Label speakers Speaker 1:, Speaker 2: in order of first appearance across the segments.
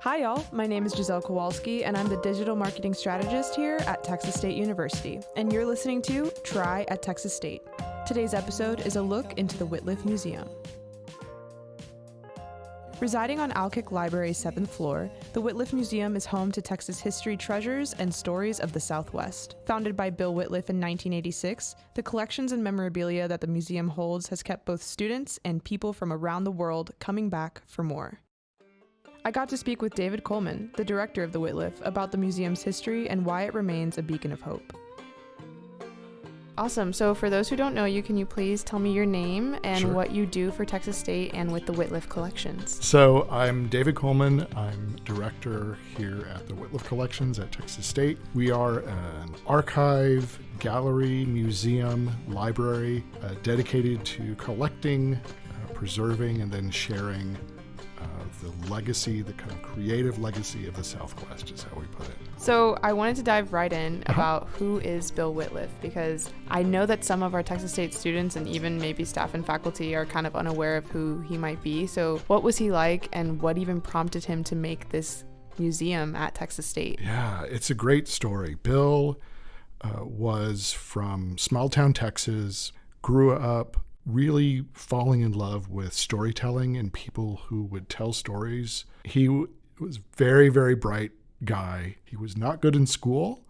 Speaker 1: Hi, y'all. My name is Giselle Kowalski, and I'm the digital marketing strategist here at Texas State University. And you're listening to Try at Texas State. Today's episode is a look into the Wittliff Museum. Residing on Alkek Library's 7th floor, the Wittliff Museum is home to Texas history treasures and stories of the Southwest. Founded by Bill Wittliff in 1986, the collections and memorabilia that the museum holds has kept both students and people from around the world coming back for more. I got to speak with David Coleman, the director of the Wittliff, about the museum's history and why it remains a beacon of hope. Awesome. So for those who don't know you, can you please tell me your name and
Speaker 2: Sure.
Speaker 1: what you do for Texas State and with the Wittliff Collections?
Speaker 2: So I'm David Coleman. I'm director here at the Wittliff Collections at Texas State. We are an archive, gallery, museum, library dedicated to collecting, preserving, and then sharing the legacy, the kind of creative legacy of the Southwest is how we put it.
Speaker 1: So I wanted to dive right in about who is Bill Wittliff, because I know that some of our Texas State students and even maybe staff and faculty are kind of unaware of who he might be. So what was he like, and what even prompted him to make this museum at Texas State?
Speaker 2: Yeah, it's a great story. Bill was from small town Texas, grew up really falling in love with storytelling and people who would tell stories. He was very, very bright guy. He was not good in school,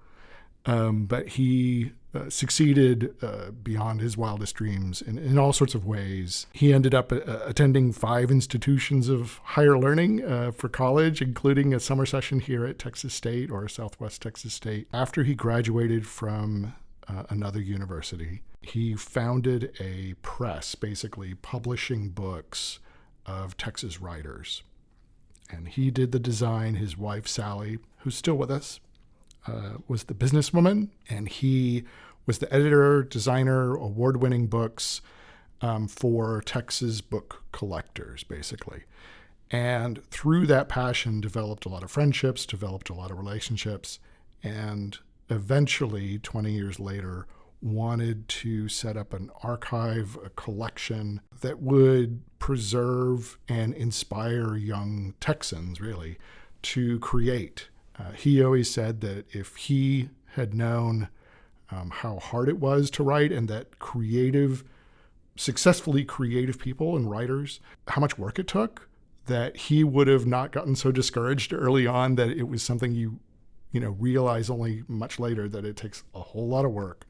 Speaker 2: but he succeeded beyond his wildest dreams in all sorts of ways. He ended up attending 5 institutions of higher learning for college, including a summer session here at Texas State or Southwest Texas State. After he graduated from another university, he founded a press, basically publishing books of Texas writers. And he did the design. His wife, Sally, who's still with us, was the businesswoman. And he was the editor, designer, award-winning books for Texas book collectors, basically. And through that passion, developed a lot of friendships, developed a lot of relationships, and eventually, 20 years later, wanted to set up an archive, a collection that would preserve and inspire young Texans, really, to create. He always said that if he had known how hard it was to write, and that successfully creative people and writers, how much work it took, that he would have not gotten so discouraged early on that it was something you realize only much later that it takes a whole lot of work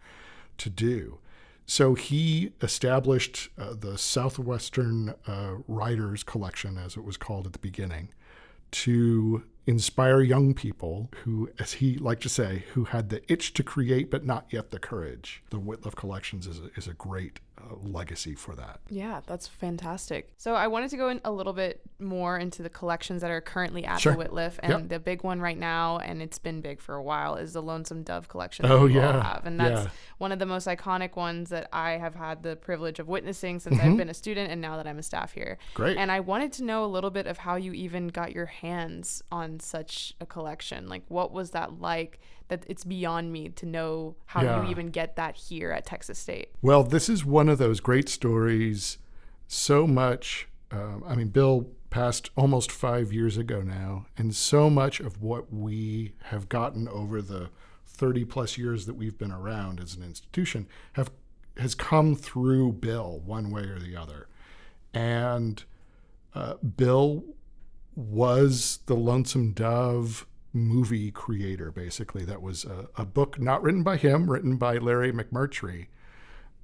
Speaker 2: to do. So he established the Southwestern Writers Collection, as it was called at the beginning, to inspire young people who, as he liked to say, who had the itch to create but not yet the courage. The Wittliff Collections is a great legacy for that.
Speaker 1: Yeah, that's fantastic. So I wanted to go in a little bit more into the collections that are currently at
Speaker 2: Sure.
Speaker 1: the Wittliff, and the big one right now, and it's been big for a while, is the Lonesome Dove collection that you all have. And that's one of the most iconic ones that I have had the privilege of witnessing since I've been a student and now that I'm a staff here.
Speaker 2: Great.
Speaker 1: And I wanted to know a little bit of how you even got your hands on such a collection. Like, what was that like? That it's beyond me to know how you even get that here at Texas State.
Speaker 2: Well, this is one of those great stories. So much, Bill passed almost 5 years ago now, and so much of what we have gotten over the 30 plus years that we've been around as an institution has come through Bill one way or the other. And Bill was the Lonesome Dove movie creator, basically. That was a book not written by him, written by Larry McMurtry.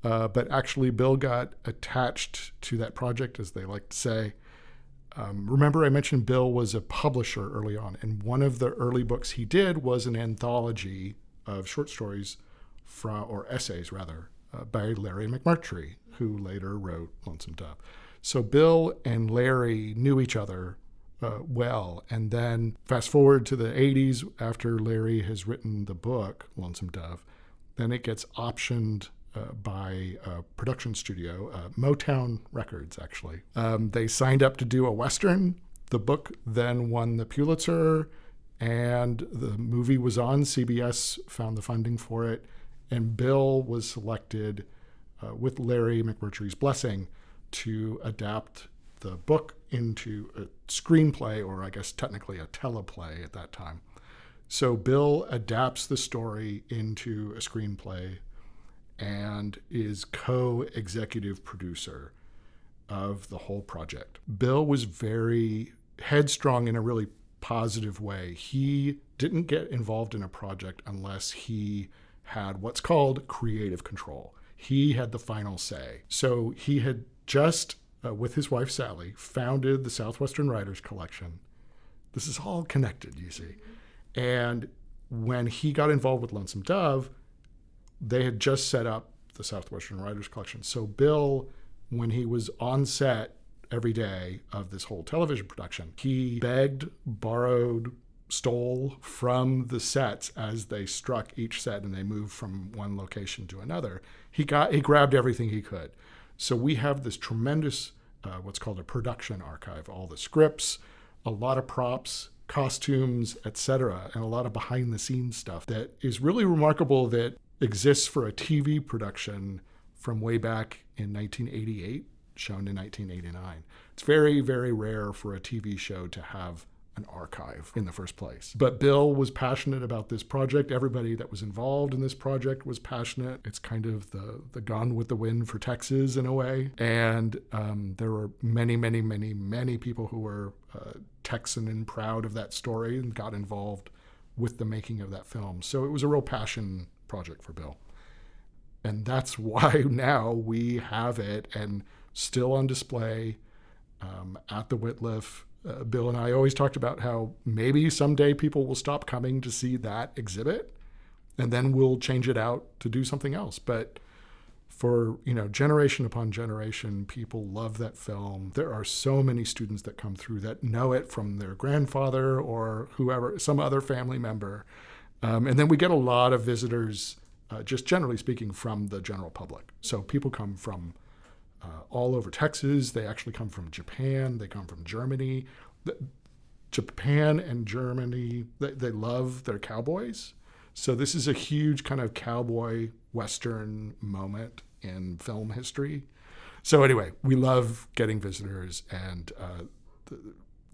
Speaker 2: But actually, Bill got attached to that project, as they like to say. Remember, I mentioned Bill was a publisher early on, and one of the early books he did was an anthology of short stories or essays, rather, by Larry McMurtry, who later wrote Lonesome Dove. So Bill and Larry knew each other well. And then fast forward to the 80s, after Larry has written the book, Lonesome Dove, then it gets optioned by a production studio, Motown Records, actually. They signed up to do a Western. The book then won the Pulitzer, and the movie was on. CBS found the funding for it, and Bill was selected with Larry McMurtry's blessing to adapt the book into a screenplay, or I guess technically a teleplay at that time. So Bill adapts the story into a screenplay and is co-executive producer of the whole project. Bill was very headstrong in a really positive way. He didn't get involved in a project unless he had what's called creative control. He had the final say. So he had just, with his wife Sally, founded the Southwestern Writers Collection. This is all connected, you see. And when he got involved with Lonesome Dove, they had just set up the Southwestern Writers Collection. So Bill, when he was on set every day of this whole television production, he begged, borrowed, stole from the sets as they struck each set and they moved from one location to another. He grabbed everything he could. So we have this tremendous, what's called a production archive, all the scripts, a lot of props, costumes, etc., and a lot of behind the scenes stuff that is really remarkable, that exists for a TV production from way back in 1988, shown in 1989. It's very, very rare for a TV show to have an archive in the first place. But Bill was passionate about this project. Everybody that was involved in this project was passionate. It's kind of the Gone with the Wind for Texas in a way. And there were many, many, many, many people who were Texan and proud of that story and got involved with the making of that film. So it was a real passion project for Bill. And that's why now we have it and still on display at the Wittliff. Bill and I always talked about how maybe someday people will stop coming to see that exhibit, and then we'll change it out to do something else. But for, generation upon generation, people love that film. There are so many students that come through that know it from their grandfather or whoever, some other family member. And then we get a lot of visitors, just generally speaking, from the general public. So people come from all over Texas. They actually come from Japan. They come from Germany. Japan and Germany, they love their cowboys. So this is a huge kind of cowboy Western moment in film history. So anyway, we love getting visitors, and the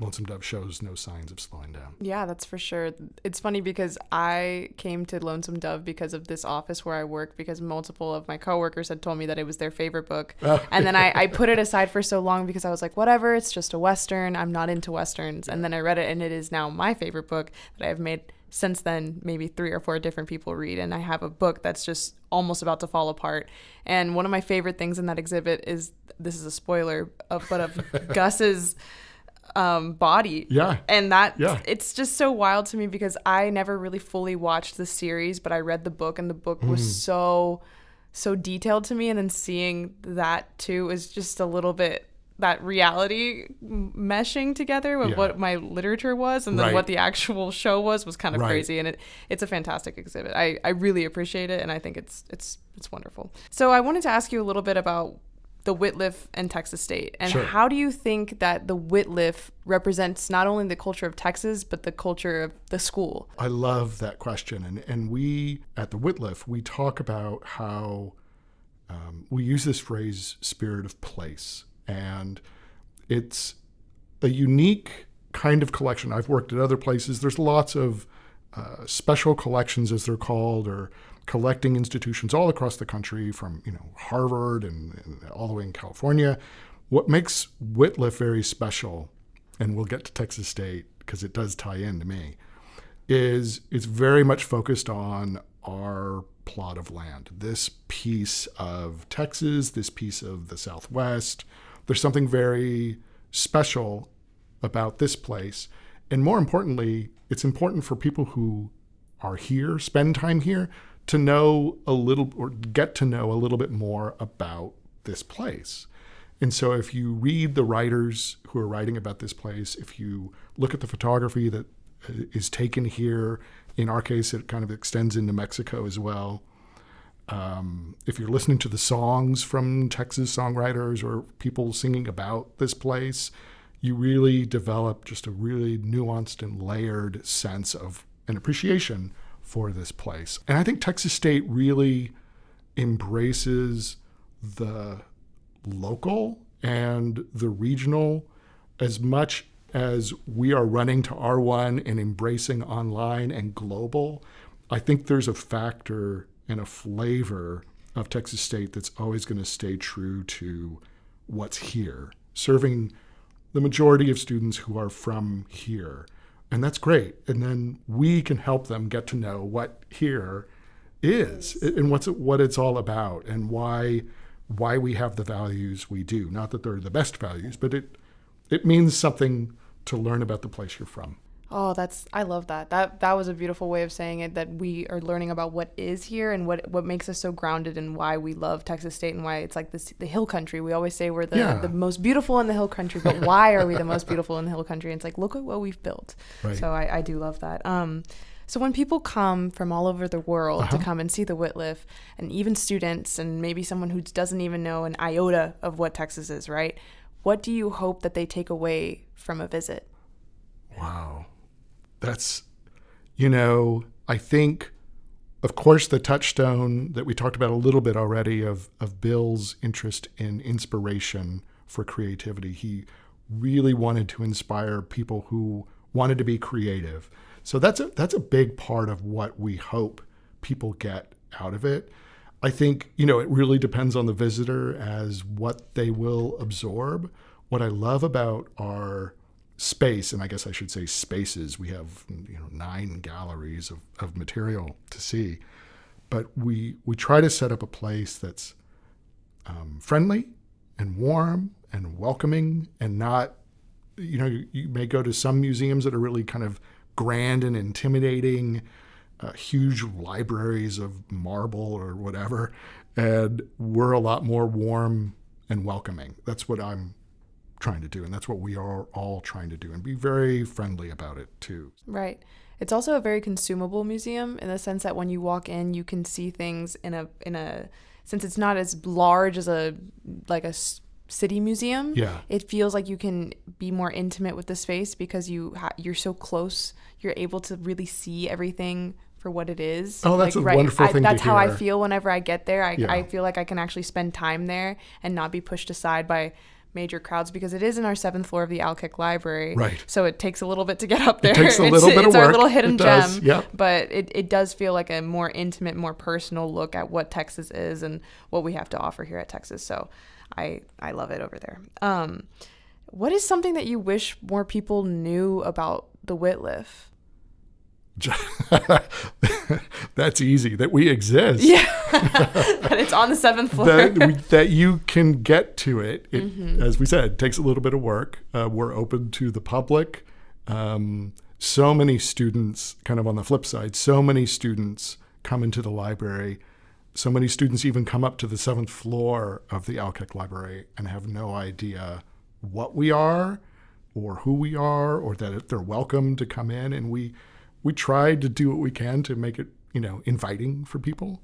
Speaker 2: Lonesome Dove shows no signs of slowing down.
Speaker 1: Yeah, that's for sure. It's funny because I came to Lonesome Dove because of this office where I work, because multiple of my coworkers had told me that it was their favorite book. Oh. And then I put it aside for so long because I was like, whatever, it's just a Western. I'm not into Westerns. And then I read it, and it is now my favorite book that I've made since then maybe 3 or 4 different people read. And I have a book that's just almost about to fall apart. And one of my favorite things in that exhibit is, this is a spoiler, of Gus's body.
Speaker 2: Yeah.
Speaker 1: And it's just so wild to me because I never really fully watched the series, but I read the book, and the book was so detailed to me. And then seeing that too is just a little bit that reality meshing together with what my literature was, and then what the actual show was kind of crazy. And it's a fantastic exhibit. I really appreciate it, and I think it's wonderful. So I wanted to ask you a little bit about the Wittliff and Texas State, and how do you think that the Wittliff represents not only the culture of Texas, but the culture of the school?
Speaker 2: I love that question. And we, at the Wittliff, we talk about how we use this phrase, spirit of place. And it's a unique kind of collection. I've worked at other places. There's lots of special collections, as they're called, or collecting institutions all across the country, from Harvard and all the way in California. What makes Wittliff very special, and we'll get to Texas State because it does tie in to me, is it's very much focused on our plot of land, this piece of Texas, this piece of the Southwest. There's something very special about this place. And more importantly, it's important for people who are here, spend time here, to know a little, or get to know a little bit more about this place. And so if you read the writers who are writing about this place, if you look at the photography that is taken here, in our case, it kind of extends into Mexico as well. If you're listening to the songs from Texas songwriters or people singing about this place, you really develop just a really nuanced and layered sense of an appreciation for this place. And I think Texas State really embraces the local and the regional, as much as we are running to R1 and embracing online and global, I think there's a factor and a flavor of Texas State that's always going to stay true to what's here, serving the majority of students who are from here. And that's great. And then we can help them get to know what here is and what it's all about and why we have the values we do. Not that they're the best values, but it means something to learn about the place you're from.
Speaker 1: Oh, I love that. That was a beautiful way of saying it, that we are learning about what is here and what makes us so grounded and why we love Texas State and why it's like the hill country. We always say we're the most beautiful in the hill country, but why are we the most beautiful in the hill country? And it's like, look at what we've built. Right. So I do love that. So when people come from all over the world to come and see the Wittliff, and even students and maybe someone who doesn't even know an iota of what Texas is, right? What do you hope that they take away from a visit?
Speaker 2: Wow. That's, I think, of course, the touchstone that we talked about a little bit already of Bill's interest in inspiration for creativity. He really wanted to inspire people who wanted to be creative. So that's a big part of what we hope people get out of it. I think, it really depends on the visitor as what they will absorb. What I love about our space, and I guess I should say spaces, we have 9 galleries of material to see, but we try to set up a place that's friendly and warm and welcoming, and not, you may go to some museums that are really kind of grand and intimidating, huge libraries of marble or whatever, and we're a lot more warm and welcoming. That's what I'm trying to do, and that's what we are all trying to do, and be very friendly about it too.
Speaker 1: Right. It's also a very consumable museum in the sense that when you walk in, you can see things in a since it's not as large as a city museum.
Speaker 2: Yeah.
Speaker 1: It feels like you can be more intimate with the space because you're so close. You're able to really see everything for what it is.
Speaker 2: Oh, that's a wonderful thing to hear.
Speaker 1: That's how I feel whenever I get there. I feel like I can actually spend time there and not be pushed aside by major crowds, because it is in our 7th floor of the Alkek library.
Speaker 2: Right.
Speaker 1: So it takes a little bit to get up there.
Speaker 2: It takes a little bit of work.
Speaker 1: It's our little hidden gem.
Speaker 2: Yep.
Speaker 1: But it does feel like a more intimate, more personal look at what Texas is and what we have to offer here at Texas. So I love it over there. What is something that you wish more people knew about the Wittliff?
Speaker 2: That's easy. That we exist.
Speaker 1: Yeah, that it's on the 7th floor.
Speaker 2: that you can get to it. As we said, takes a little bit of work. We're open to the public. So many students, kind of on the flip side, so many students come into the library. So many students even come up to the 7th floor of the Alkek library and have no idea what we are or who we are, or that they're welcome to come in. And we try to do what we can to make it, inviting for people.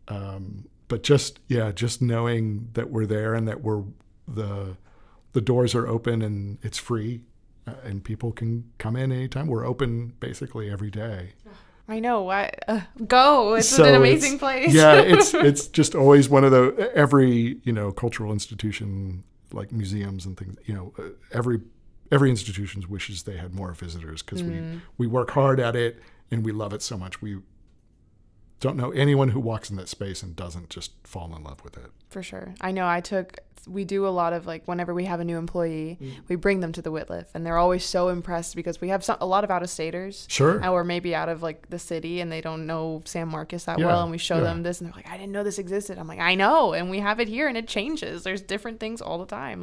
Speaker 2: But just knowing that we're there and that the doors are open and it's free, and people can come in anytime. We're open basically every day.
Speaker 1: I know. Go. It's an amazing place.
Speaker 2: Yeah, it's just always one of the, every, cultural institution, like museums and things, every institution wishes they had more visitors, because we work hard at it and we love it so much. We don't know anyone who walks in that space and doesn't just fall in love with it.
Speaker 1: For sure. I know we do a lot of, whenever we have a new employee, we bring them to the Wittliff, and they're always so impressed because we have a lot of out-of-staters.
Speaker 2: Sure.
Speaker 1: Or maybe out of the city, and they don't know San Marcos that well, and we show them this, and they're like, I didn't know this existed. I'm like, I know, and we have it here, and it changes. There's different things all the time.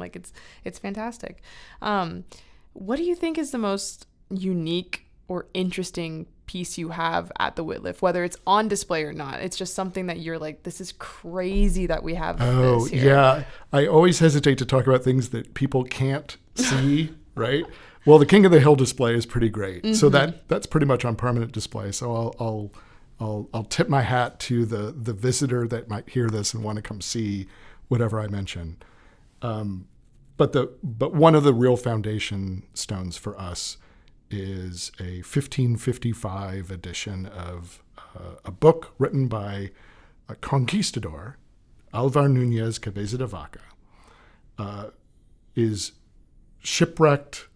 Speaker 1: It's fantastic. What do you think is the most unique or interesting piece you have at the Wittliff, whether it's on display or not? It's just something that you're like, this is crazy that we have this here.
Speaker 2: Yeah. I always hesitate to talk about things that people can't see, right? Well, the King of the Hill display is pretty great. So that's pretty much on permanent display. So I'll tip my hat to the visitor that might hear this and want to come see whatever I mention. But one of the real foundation stones for us is a 1555 edition of a book written by a conquistador, Alvar Núñez Cabeza de Vaca, is shipwrecked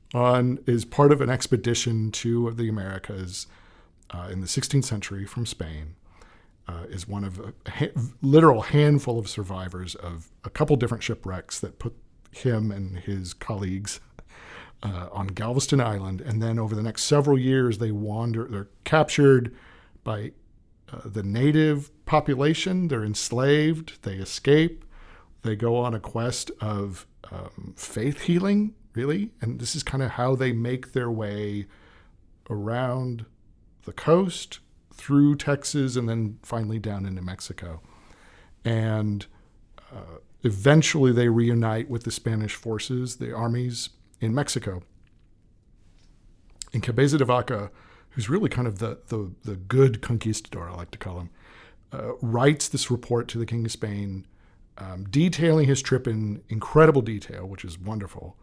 Speaker 2: is part of an expedition to the Americas in the 16th century from Spain. Is one of a literal handful of survivors of a couple different shipwrecks that put him and his colleagues on Galveston Island. And then over the next several years, they're captured by the native population. They're enslaved. They escape. They go on a quest of faith healing, really. And this is kind of how they make their way around the coast, through Texas, and then finally down into Mexico. And eventually they reunite with the Spanish forces, the armies in Mexico. And Cabeza de Vaca, who's really kind of the good conquistador, I like to call him, writes this report to the King of Spain, detailing his trip in incredible detail, which is wonderful.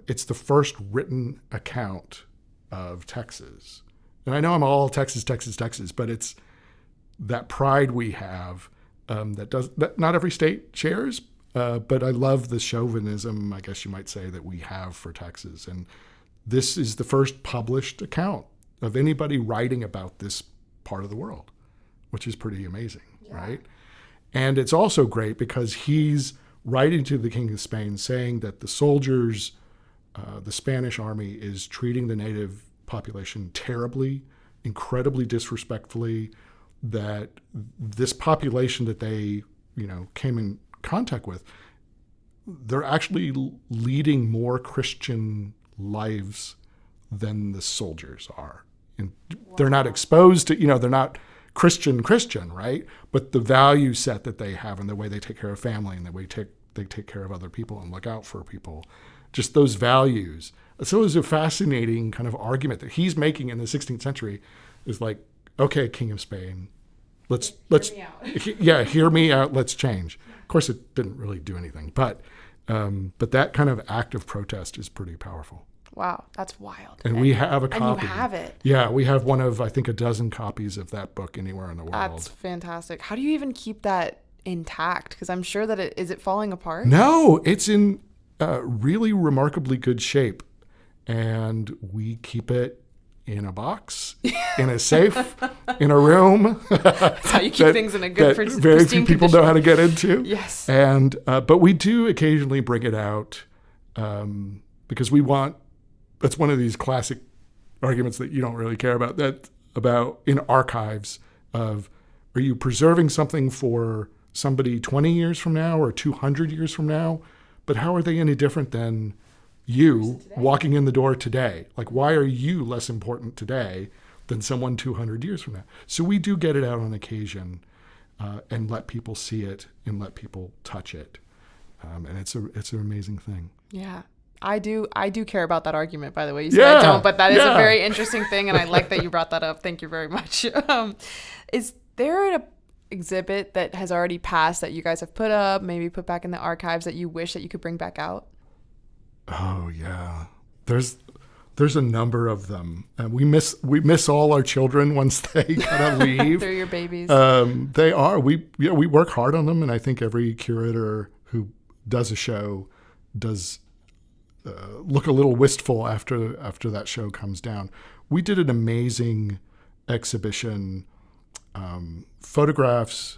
Speaker 2: It's the first written account of Texas. And I know I'm all Texas, but it's that pride we have that not every state shares. But I love the chauvinism, I guess you might say, that we have for Texas. And this is the first published account of anybody writing about this part of the world, which is pretty amazing, right? And it's also great because he's writing to the King of Spain saying that the soldiers, the Spanish army, is treating the native population terribly, incredibly disrespectfully, that this population that they, came in contact with, they're actually leading more Christian lives than the soldiers are. And they're not exposed to, they're not Christian, right? But the value set that they have and the way they take care of family and the way they take care of other people and look out for people, just those values. So it was a fascinating kind of argument that he's making in the 16th century is like, okay, King of Spain, let's hear me out. Let's change. Of course, it didn't really do anything, but that kind of act of protest is pretty powerful.
Speaker 1: Wow, that's wild.
Speaker 2: And we have a copy.
Speaker 1: And you have it.
Speaker 2: Yeah, we have one of, I think, a dozen copies of that book anywhere in the world.
Speaker 1: That's fantastic. How do you even keep that intact? Because I'm sure that is it falling apart?
Speaker 2: No, it's in really remarkably good shape. And we keep it in a box, in a safe, in a room.
Speaker 1: That's how you keep things in a good pristine
Speaker 2: very few people know how to get into.
Speaker 1: Yes.
Speaker 2: And but we do occasionally bring it out because we want. That's one of these classic arguments that you don't really care about. That about in archives of, are you preserving something for somebody 20 years from now or 200 years from now? But how are they any different than you walking in the door today? Like, why are you less important today than someone 200 years from now? So we do get it out on occasion and let people see it and let people touch it. And it's an amazing thing.
Speaker 1: Yeah. I do care about that argument, by the way. You said I don't, but that is a very interesting thing, and I like that you brought that up. Thank you very much. Is there an exhibit that has already passed that you guys have put up, maybe put back in the archives, that you wish that you could bring back out? Oh, yeah. There's a number of them. And we miss all our children once they kind of leave. They're your babies.
Speaker 2: They are. We work hard on them, and I think every curator who does a show does look a little wistful after that show comes down. We did an amazing exhibition, photographs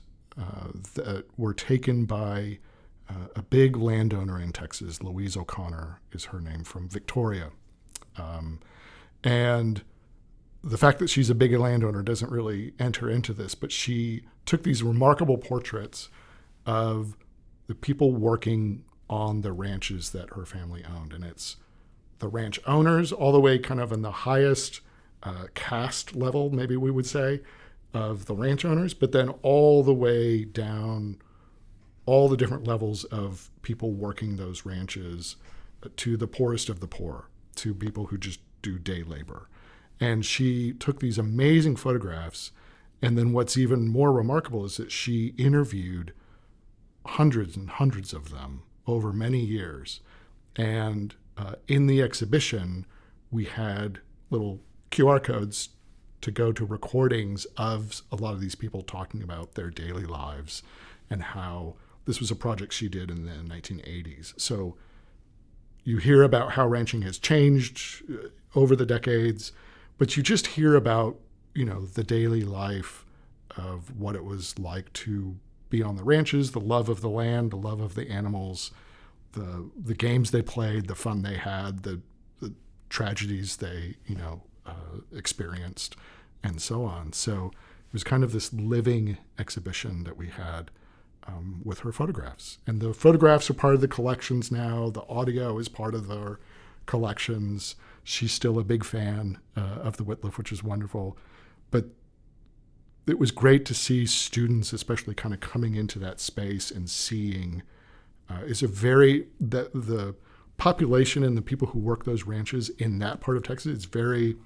Speaker 2: that were taken by a big landowner in Texas. Louise O'Connor is her name, from Victoria. And the fact that she's a big landowner doesn't really enter into this, but she took these remarkable portraits of the people working on the ranches that her family owned. And it's the ranch owners all the way kind of in the highest caste level, maybe we would say, of the ranch owners, but then all the way down all the different levels of people working those ranches to the poorest of the poor, to people who just do day labor. And she took these amazing photographs. And then what's even more remarkable is that she interviewed hundreds and hundreds of them over many years. And in the exhibition, we had little QR codes to go to recordings of a lot of these people talking about their daily lives and how this was a project she did in the 1980s. So you hear about how ranching has changed over the decades, but you just hear about, the daily life of what it was like to be on the ranches, the love of the land, the love of the animals, the games they played, the fun they had, the tragedies they, experienced, and so on. So it was kind of this living exhibition that we had with her photographs. And the photographs are part of the collections now. The audio is part of their collections. She's still a big fan of the Wittliff, which is wonderful. But it was great to see students, especially kind of coming into that space and seeing the population and the people who work those ranches in that part of Texas is very,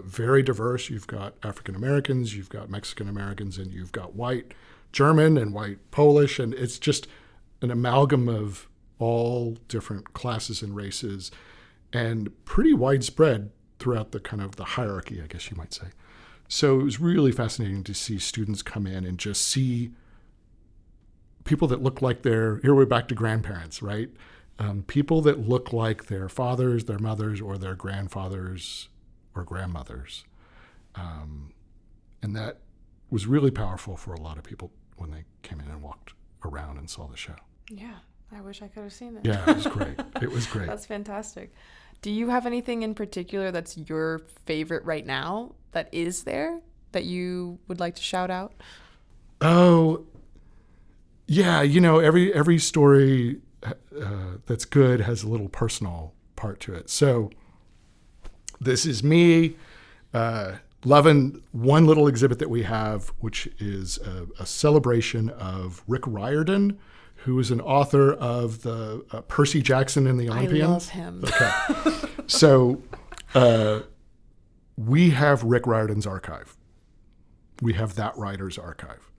Speaker 2: very diverse. You've got African Americans, you've got Mexican Americans, and you've got white German and white Polish, and it's just an amalgam of all different classes and races, and pretty widespread throughout the kind of the hierarchy, I guess you might say. So it was really fascinating to see students come in and just see people that look like here we're back to grandparents, right? People that look like their fathers, their mothers, or their grandfathers or grandmothers. And that was really powerful for a lot of people when they came in and walked around and saw the show.
Speaker 1: Yeah, I wish I could have seen it.
Speaker 2: Yeah, it was great. It was great.
Speaker 1: That's fantastic. Do you have anything in particular that's your favorite right now that is there that you would like to shout out?
Speaker 2: Oh, yeah. Every story that's good has a little personal part to it. So this is me loving one little exhibit that we have, which is a celebration of Rick Riordan, who is an author of the Percy Jackson and the Olympians.
Speaker 1: I love him.
Speaker 2: Okay. So we have Rick Riordan's archive. We have that writer's archive.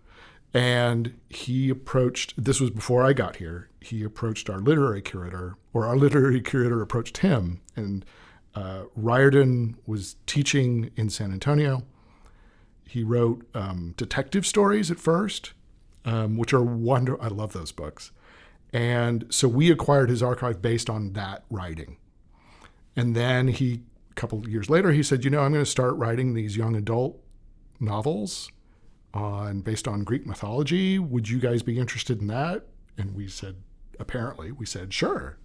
Speaker 2: And this was before I got here, he approached our literary curator, or our literary curator approached him, and Riordan was teaching in San Antonio. He wrote detective stories at first, which are wonderful. I love those books. And so we acquired his archive based on that writing. And then a couple of years later, he said, I'm going to start writing these young adult novels based on Greek mythology. Would you guys be interested in that? And we said, sure,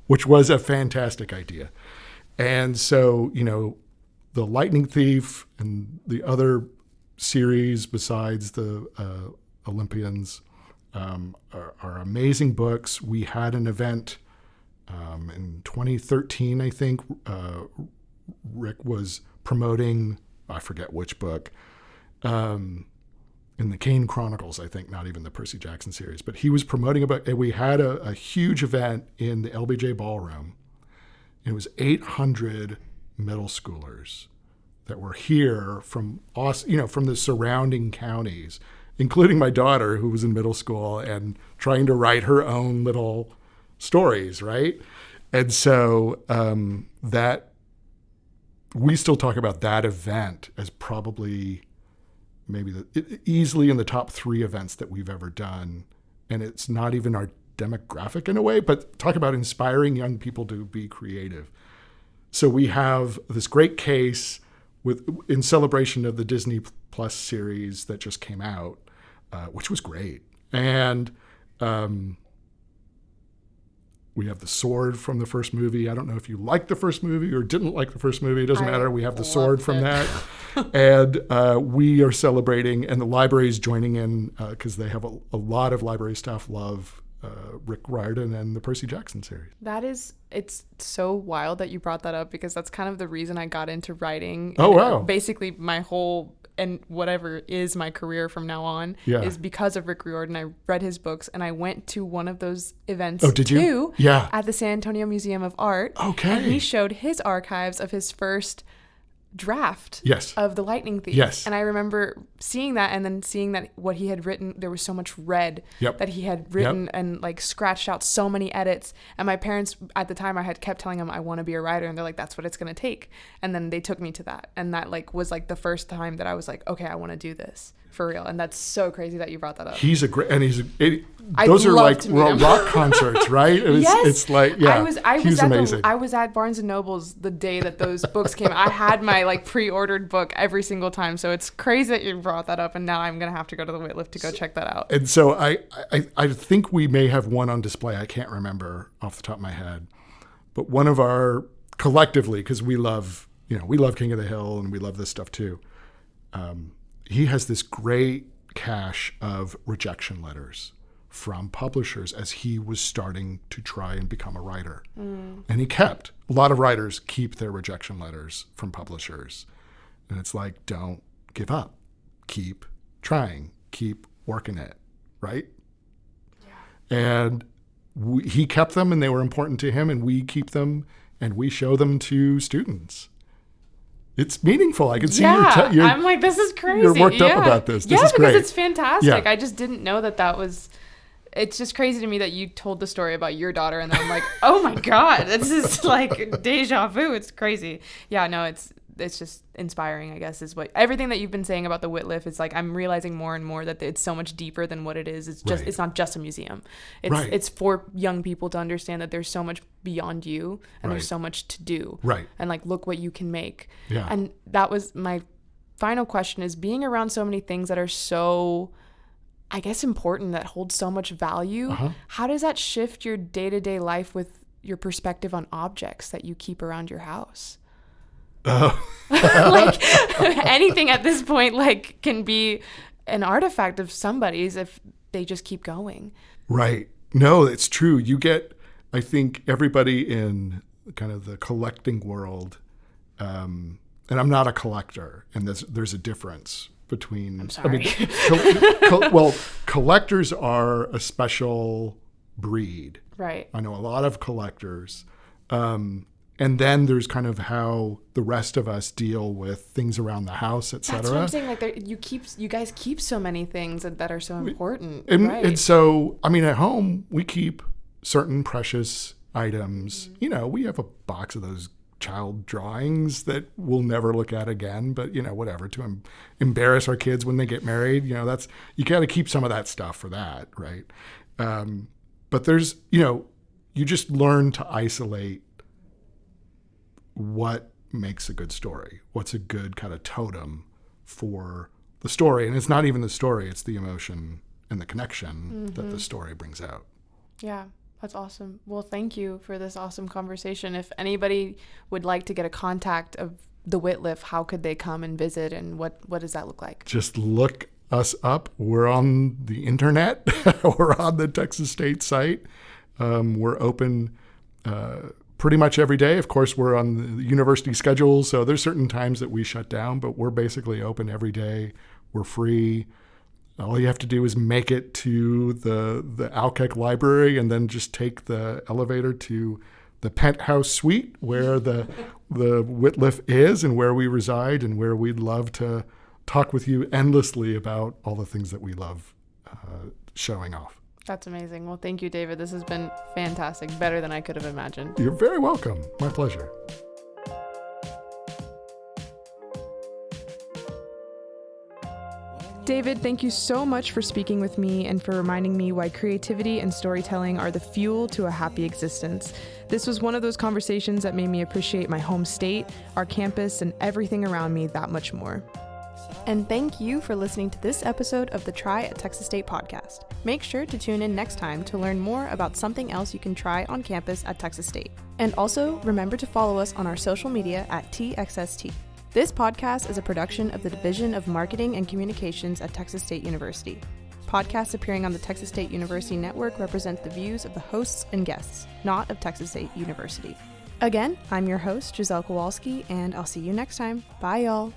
Speaker 2: which was a fantastic idea. And so, The Lightning Thief and the other series besides the Olympians are amazing books. We had an event in 2013, I think. Rick was promoting, I forget which book, in the Kane Chronicles, I think, not even the Percy Jackson series, but he was promoting a book, and we had a huge event in the LBJ Ballroom. It was 800 middle schoolers that were here from the surrounding counties, including my daughter, who was in middle school and trying to write her own little stories, right? And so that we still talk about that event as probably maybe easily in the top 3 events that we've ever done. And it's not even our demographic in a way, but talk about inspiring young people to be creative. So we have this great case in celebration of the Disney Plus series that just came out, which was great. And we have the sword from the first movie. I don't know if you liked the first movie or didn't like the first movie. It doesn't matter. We have the sword from that. And we are celebrating, and the library is joining in because they have a lot of library staff love Rick Riordan and the Percy Jackson series. It's
Speaker 1: so wild that you brought that up, because that's kind of the reason I got into writing.
Speaker 2: Oh, wow.
Speaker 1: Basically my whole, and whatever is my career from now on, is because of Rick Riordan. I read his books, and I went to one of those events too, at the San Antonio Museum of Art.
Speaker 2: Okay.
Speaker 1: And he showed his archives of his first draft of The Lightning Thief.
Speaker 2: Yes.
Speaker 1: And I remember seeing that, and then seeing that what he had written, there was so much red that he had written and like scratched out so many edits. And my parents at the time, I had kept telling them I want to be a writer, and they're like, that's what it's going to take. And then they took me to that. And that was the first time that I was like, okay, I want to do this. For real. And that's so crazy that you brought that up.
Speaker 2: He's a great, and
Speaker 1: I'd
Speaker 2: those are
Speaker 1: love
Speaker 2: like
Speaker 1: to meet him.
Speaker 2: rock concerts, right?
Speaker 1: Yes.
Speaker 2: It's like, yeah, he's amazing.
Speaker 1: I was at Barnes & Noble's the day that those books came. I had my like pre-ordered book every single time. So it's crazy that you brought that up. And now I'm going to have to go to the Wittliff to go check that out.
Speaker 2: And so I think we may have one on display. I can't remember off the top of my head. But one of our, collectively, because we love King of the Hill and we love this stuff too. He has this great cache of rejection letters from publishers as he was starting to try and become a writer. And he kept, a lot of writers keep their rejection letters from publishers. And it's like, don't give up. Keep trying. Keep working it, right? Yeah. And he kept them and they were important to him, and we keep them and we show them to students. It's meaningful. I can see you're
Speaker 1: I'm like, this is crazy.
Speaker 2: You're worked up about this. This is great.
Speaker 1: Because it's fantastic.
Speaker 2: Yeah.
Speaker 1: I just didn't know that was... It's just crazy to me that you told the story about your daughter, and then I'm like, oh my God, this is like deja vu. It's crazy. Yeah, no, it's just inspiring, I guess, is what everything that you've been saying about the Wittliff is like. I'm realizing more and more that it's so much deeper than what it is. It's just, It's not just a museum. It's for young people to understand that there's so much beyond you, and there's so much to do. Right. And like, look what you can make. Yeah. And that was my final question, is being around so many things that are so, I guess, important, that hold so much value. How does that shift your day-to-day life with your perspective on objects that you keep around your house? Like anything at this point, like, can be an artifact of somebody's if they just keep going. Right.
Speaker 2: No, it's true. You get, I think, everybody in kind of the collecting world, and I'm not a collector, and there's a difference between.
Speaker 1: I'm sorry.
Speaker 2: Well, collectors are a special breed.
Speaker 1: Right.
Speaker 2: I know a lot of collectors. And then there's kind of how the rest of us deal with things around the house, et cetera.
Speaker 1: That's what I'm saying. Like, you guys keep so many things that are so important.
Speaker 2: And so, I mean, at home, we keep certain precious items. Mm-hmm. We have a box of those child drawings that we'll never look at again, but, whatever, to embarrass our kids when they get married. You got to keep some of that stuff for that, right? But there's, you just learn to isolate what makes a good story, what's a good kind of totem for the story. And it's not even the story, it's the emotion and the connection that the story brings out. Yeah, that's awesome. Well, thank you for this awesome conversation. If anybody would like to get a contact of the Wittliff, how could they come and visit, and what does that look like? Just look us up. We're on the internet. We're on the Texas State site. We're open pretty much every day. Of course, we're on the university schedule, so there's certain times that we shut down, but we're basically open every day. We're free. All you have to do is make it to the Alkek library and then just take the elevator to the penthouse suite where the Wittliff is and where we reside, and where we'd love to talk with you endlessly about all the things that we love showing off. That's amazing. Well, thank you, David. This has been fantastic. Better than I could have imagined. You're very welcome. My pleasure. David, thank you so much for speaking with me and for reminding me why creativity and storytelling are the fuel to a happy existence. This was one of those conversations that made me appreciate my home state, our campus, and everything around me that much more. And thank you for listening to this episode of the Try at Texas State podcast. Make sure to tune in next time to learn more about something else you can try on campus at Texas State. And also remember to follow us on our social media at TXST. This podcast is a production of the Division of Marketing and Communications at Texas State University. Podcasts appearing on the Texas State University Network represent the views of the hosts and guests, not of Texas State University. Again, I'm your host, Giselle Kowalski, and I'll see you next time. Bye, y'all.